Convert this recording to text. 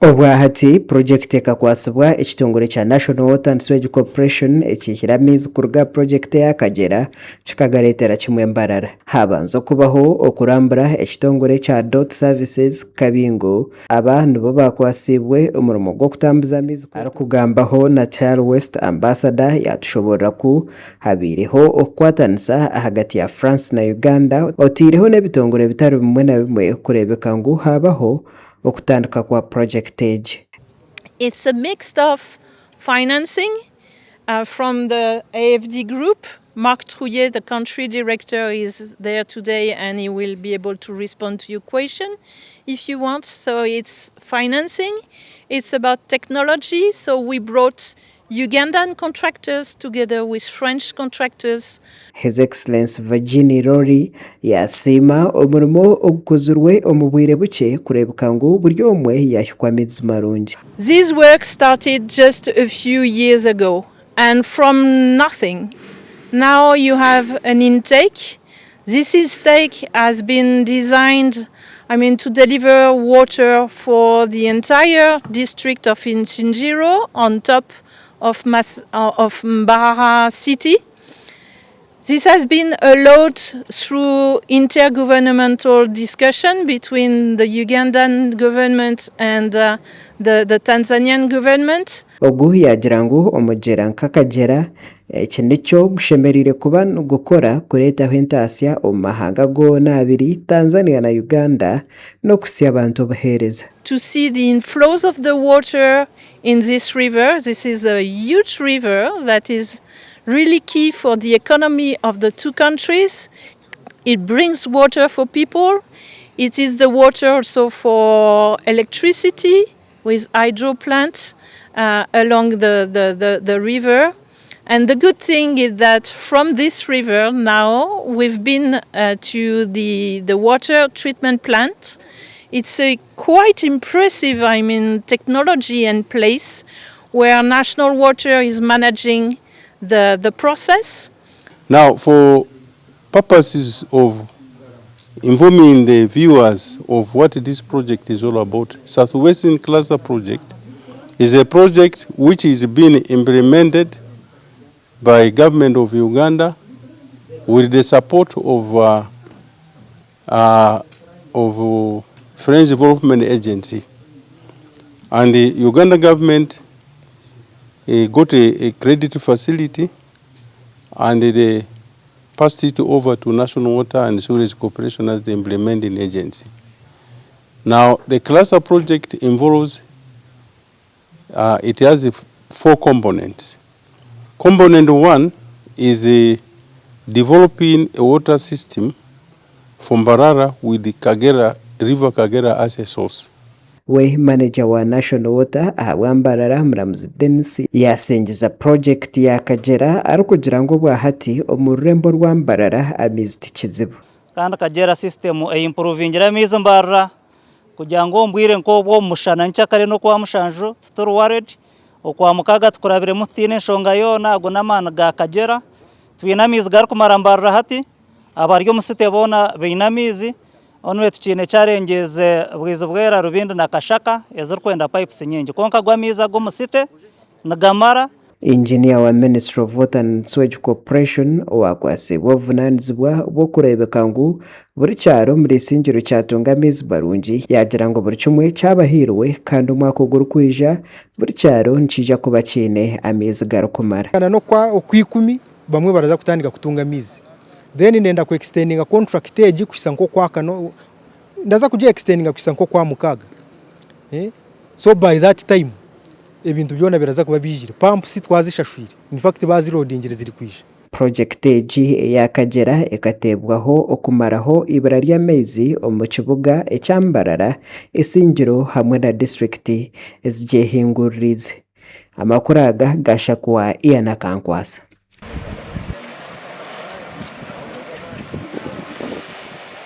Obwahati project ekakwasibwa ekitongole kya National Water and Sewage Corporation ekihira amaizi kuruga project ya Kagera kikagaretera kimwe mbarara. Habanza kubaho okurambura ekitongole kya Dot Services Kabingo aba nibo bakwasibwe omurimo gwo kutambuza amaizi kugambaho na Tile West Ambassador yatushoborera ku habireho okwatanisa hagati ya France na Uganda otireho n'ebitongole bitari bimwe na bimwe kurebeka ngu habaho okutandika kwa project age. It's a mix of financing from the AFD group. Marc Trouillet, the country director, is there today and he will be able to respond to your question if you want. So it's financing, it's about technology. So we brought Ugandan contractors together with French contractors. His Excellency Virginie Rory yasima omurimo ogukuzurwe omubwire buke kurebuka ngo buri omwe yahikwa amaizi marungi. This work started just a few years ago and from nothing. Now you have an intake. This intake has been designed to deliver water for the entire district of Inchinjiro on top of Mbarara city. This has been allowed through intergovernmental discussion between the Ugandan government and the Tanzanian government. Ogu yagira ngu omugera nk'Akagera iki nicyo gushemerire kuba gukora kuretaho entasya omu mahanga gona abiri Tanzania na Uganda no kusya abantu obuhereza. To see the inflows of the water in this river. This is a huge river that is really key for the economy of the two countries. It brings water for people. It is the water also for electricity with hydro plants along the river. And the good thing is that from this river now we've been to the water treatment plant. It's a quite impressive, technology and place where National Water is managing the process. Now, for purposes of informing the viewers of what this project is all about, Southwestern Cluster Project is a project which is being implemented by government of Uganda with the support of French Development Agency, and the Uganda government got a credit facility and they passed it over to National Water and Sewage Corporation as the implementing agency. Now the cluster project involves, it has 4 components. Component 1 is developing a water system from Mbarara with the River Kagera as a source. We manager wa National Water ahabwa Mbarara Muramuzi Dennis yasengiza project ya Kagera arukugira ngo bwahati omurembo rwa Mbarara amaizi tikizibu. Kandi Kagera system improvingira amaizi Mbarara kugira ngo mbwire nko bwo mushana ncyakare no kwa mushanjo tutor worried okwa mukaga tukurabire mutine nshonga yona ago namana ga Kagera twinamizi gar kumara Mbarara hati abaryo musite bona beinamizi onwe tukine cyarengeze bwiza bwera rubindi na kashaka yazurkwenda pipes nyingi konka gwamiza go musite nagamara. Engineer wa Ministry of Water and Sewage Corporation wakwasibwa vunanizibwa bwo kurebeka ngu buri cyaro muri singiro cyatunga amaizi barungi yagira ngo buri kimwe cyabahirwe kandi umwaka ugurukwija buri cyaro nkija kuba kine amaizi garukumara kana no kwa okwikumi bamwe baraza kutandika kutunga amaizi. Then nenda ku extending a contract age kuisa nko kwa kano ndaza kujya extending kuisa nko kwa mukaga. So by that time ebintu byona biraza kuba bijire pumps twazishashwire in fact bazi loading ziri kwisha. Project age ya Kagera ekatebwaho okumaraho ibara ry'amaizi omu kibuga ecyambarara esingiro hamwe na district ezije hinguririze amakuraga gashakwa Iana Kankwasa.